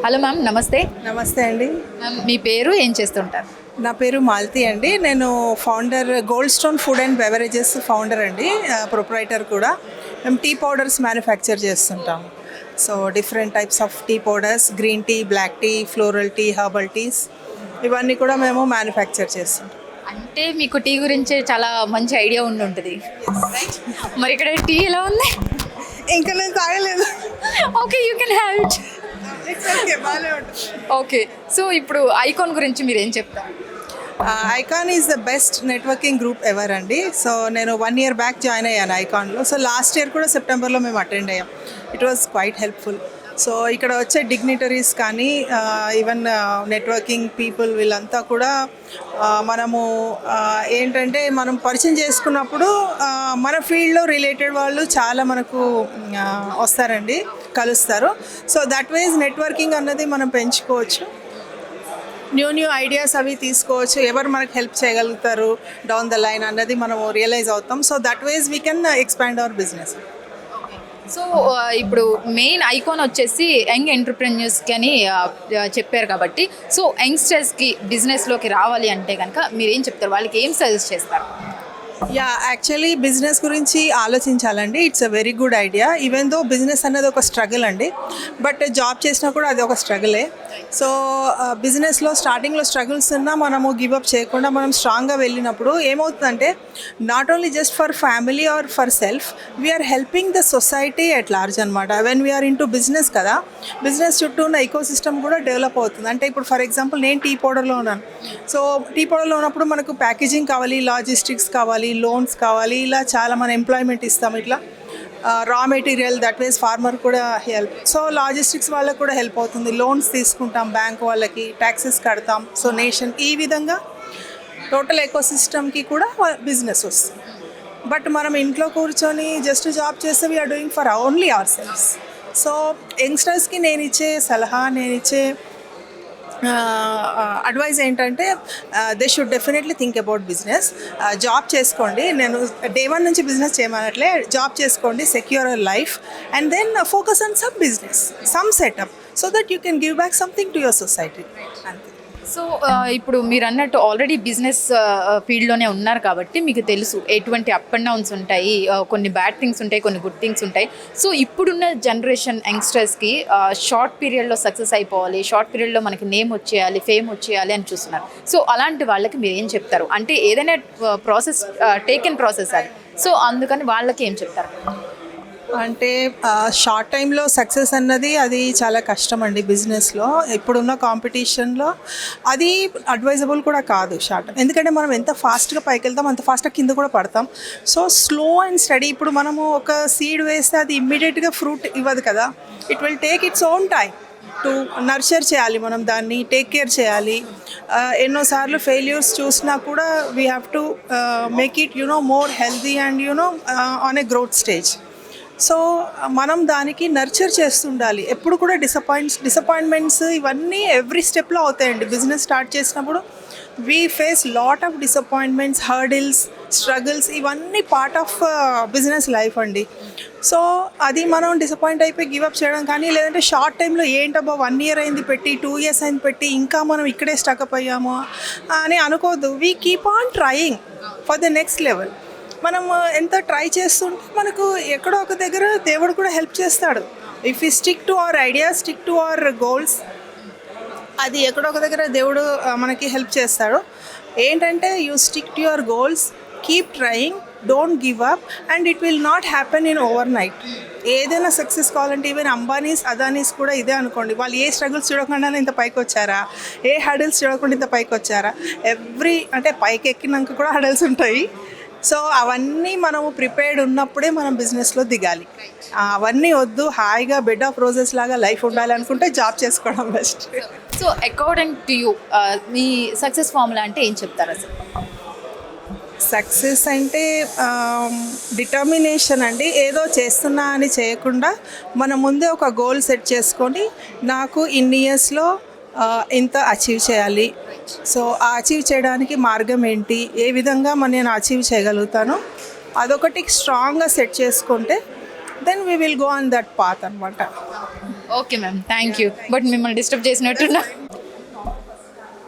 Hello ma'am, నమస్తే. నమస్తే అండి. మ్యామ్, మీ పేరు, ఏం చేస్తుంటారు? నా పేరు మాలతి అండి. నేను founder gold stone food and beverages founder అండి, ప్రొప్రైటర్ కూడా. మేము టీ పౌడర్స్ మ్యానుఫ్యాక్చర్ చేస్తుంటాము. So different types of tea powders, green tea, black tea, floral tea, herbal teas, ఇవన్నీ కూడా మేము మ్యానుఫ్యాక్చర్ చేస్తుంటాం. అంటే మీకు టీ గురించి చాలా మంచి ఐడియా ఉండి ఉంటుంది. మరి ఇక్కడ టీ ఎలా ఉంది? ఇంకా నేను తాగలేదు. Okay, you can have it. Okay, so ఇప్పుడు ఐకాన్ గురించి మీరు ఏం చెప్తారు? Icon is the best networking group ever అండి. సో నేను 1 year బ్యాక్ జాయిన్ అయ్యాను ఐకాన్లో. సో లాస్ట్ ఇయర్ కూడా సెప్టెంబర్లో మేము అటెండ్ అయ్యాం. It was quite helpful. So ఇక్కడ వచ్చే డిగ్నిటరీస్ కానీ ఈవెన్ నెట్వర్కింగ్ పీపుల్ వీళ్ళంతా కూడా మనము ఏంటంటే మనం పరిచయం చేసుకున్నప్పుడు మన ఫీల్డ్లో రిలేటెడ్ వాళ్ళు చాలా మనకు వస్తారండి, కలుస్తారు. సో దట్ వైజ్ నెట్వర్కింగ్ అన్నది మనం పెంచుకోవచ్చు. న్యూ ఐడియాస్ అవి తీసుకోవచ్చు. ఎవరు మనకు హెల్ప్ చేయగలుగుతారు డౌన్ ద లైన్ అన్నది మనము రియలైజ్ అవుతాం. So that wise we can expand our business. So ఇప్పుడు మెయిన్ ఐకాన్ వచ్చేసి యంగ్ ఎంటర్ప్రెన్యూర్స్కి అని చెప్పారు కాబట్టి, సో యంగ్స్టర్స్కి బిజినెస్లోకి రావాలి అంటే కనుక మీరు ఏం చెప్తారు? వాళ్ళకి ఏం సజెస్ట్ చేస్తారు? యాక్చువల్లీ బిజినెస్ గురించి ఆలోచించాలండి. It's a very good idea. Even though business అనేది ఒక స్ట్రగుల్ అండి, బట్ జాబ్ చేసినా కూడా అది ఒక స్ట్రగులే. సో బిజినెస్లో స్టార్టింగ్లో స్ట్రగుల్స్ ఉన్నా మనము గివప్ చేయకుండా మనం స్ట్రాంగ్గా వెళ్ళినప్పుడు ఏమవుతుందంటే not only just for family or for self, we're helping the society at large అనమాట. When we're in to business కదా, బిజినెస్ చుట్టూ ఉన్న ఈకో సిస్టమ్ కూడా డెవలప్ అవుతుంది. అంటే ఇప్పుడు ఫర్ ఎగ్జాంపుల్ నేను టీ పౌడర్లో ఉన్నాను. సో టీ పౌడర్లో ఉన్నప్పుడు మనకు ప్యాకేజింగ్ కావాలి, లాజిస్టిక్స్ కావాలి, లోన్స్ కావాలి, ఇలా చాలా మన ఎంప్లాయ్మెంట్ ఇస్తాం. ఇట్లా raw material, that means farmer కూడా హెల్ప్. సో లాజిస్టిక్స్ వాళ్ళకి కూడా హెల్ప్ అవుతుంది. లోన్స్ తీసుకుంటాం బ్యాంక్ వాళ్ళకి, ట్యాక్సెస్ కడతాం. సో నేషన్ ఈ విధంగా టోటల్ ఎకో సిస్టమ్కి కూడా బిజినెస్ వస్తుంది. బట్ మనం ఇంట్లో కూర్చొని జస్ట్ జాబ్ చేస్తే we're doing for only our selfs. So యంగ్స్టర్స్కి నేను ఇచ్చే సలహా, నేను ఇచ్చే అడ్వైజ్ ఏంటంటే they should definitely think about business. Job చేసుకోండి, నేను డే 1 నుంచి బిజినెస్ చేయమనట్లే. జాబ్ చేసుకోండి, secure your life, and then focus on some business, some setup, so that you can give back something to your society. అంతే. So ఇప్పుడు మీరు అన్నట్టు already business ఫీల్డ్లోనే ఉన్నారు కాబట్టి మీకు తెలుసు ఎటువంటి అప్ అండ్ డౌన్స్ ఉంటాయి, కొన్ని బ్యాడ్ థింగ్స్ ఉంటాయి, కొన్ని గుడ్ థింగ్స్ ఉంటాయి. సో ఇప్పుడున్న జనరేషన్ యంగ్స్టర్స్కి షార్ట్ పీరియడ్లో సక్సెస్ అయిపోవాలి, షార్ట్ పీరియడ్లో మనకి నేమ్ వచ్చేయాలి, ఫేమ్ వచ్చేయాలి అని చూస్తున్నారు. సో అలాంటి వాళ్ళకి మీరు ఏం చెప్తారు? అంటే ఏదైనా ప్రాసెస్ టేకెన్ ప్రాసెస్ అది. సో అందుకని వాళ్ళకి ఏం చెప్తారు? అంటే షార్ట్ టైంలో సక్సెస్ అన్నది అది చాలా కష్టం అండి బిజినెస్లో. ఇప్పుడున్న కాంపిటీషన్లో అది అడ్వైజబుల్ కూడా కాదు షార్ట్. ఎందుకంటే మనం ఎంత ఫాస్ట్గా పైకి వెళ్తాం అంత ఫాస్ట్గా కింద కూడా పడతాం. So slow and study. ఇప్పుడు మనము ఒక సీడ్ వేస్తే అది ఇమ్మీడియట్గా ఫ్రూట్ ఇవ్వదు కదా. It will take its own time to nurture చేయాలి, మనం దాన్ని టేక్ కేర్ చేయాలి. ఎన్నోసార్లు ఫెయిల్యూర్స్ చూసినా కూడా we have to make it more healthy and on a growth stage. So మనం దానికి నర్చర్ చేస్తుండాలి. ఎప్పుడు కూడా డిసప్పాయింట్మెంట్స్ ఇవన్నీ ఎవ్రీ స్టెప్లో అవుతాయండి. బిజినెస్ స్టార్ట్ చేసినప్పుడు we face lot of disappointments, hurdles, struggles, ఇవన్నీ పార్ట్ ఆఫ్ బిజినెస్ లైఫ్ అండి. సో అది మనం డిసప్పాయింట్ అయిపోయి గివప్ చేయడం కానీ, లేదంటే షార్ట్ టైంలో ఏంటబ్బా 1 year అయింది పెట్టి, 2 years అయింది పెట్టి, ఇంకా మనం ఇక్కడే స్టక్అప్ అయ్యాము అని అనుకోవద్దు. We keep on trying for the next level. మనం ఎంత ట్రై చేస్తుంటే మనకు ఎక్కడో ఒక దగ్గర దేవుడు కూడా హెల్ప్ చేస్తాడు. If you stick to our ideas, stick to our goals, అది ఎక్కడో ఒక దగ్గర దేవుడు మనకి హెల్ప్ చేస్తాడు. ఏంటంటే you stick to your goals, keep trying, don't give up, and it will not happen in over night. ఏదైనా సక్సెస్ కావాలంటే ఈవెన్ అంబానీస్, అదానీస్ కూడా ఇదే అనుకోండి. వాళ్ళు ఏ స్ట్రగుల్స్ చూడకుండానే ఇంత పైకి వచ్చారా, ఏ హడల్స్ చూడకుండా ఇంత పైకి వచ్చారా. అంటే పైకి ఎక్కినాక కూడా హడల్స్ ఉంటాయి. సో అవన్నీ మనము ప్రిపేర్డ్ ఉన్నప్పుడే మనం బిజినెస్లో దిగాలి. అవన్నీ వద్దు, హాయిగా బెడ్ ఆఫ్ రోజెస్ లాగా లైఫ్ ఉండాలి అనుకుంటే జాబ్ చేసుకోవడం best. So according to you me success formula అంటే ఏం చెప్తారు అసలు? సక్సెస్ అంటే డిటర్మినేషన్ అండి. ఏదో చేస్తున్నా అని చేయకుండా మన ముందే ఒక గోల్ సెట్ చేసుకొని నాకు ఇన్ని ఇయర్స్లో ఇంత అచీవ్ చేయాలి. సో ఆ అచీవ్ చేయడానికి మార్గం ఏంటి, ఏ విధంగా నేను అచీవ్ చేయగలుగుతాను, అదొకటి స్ట్రాంగ్గా సెట్ చేసుకుంటే then we will go on that path అనమాట. Okay ma'am thank you but మిమ్మల్ని డిస్టర్బ్ చేసినట్టున్నా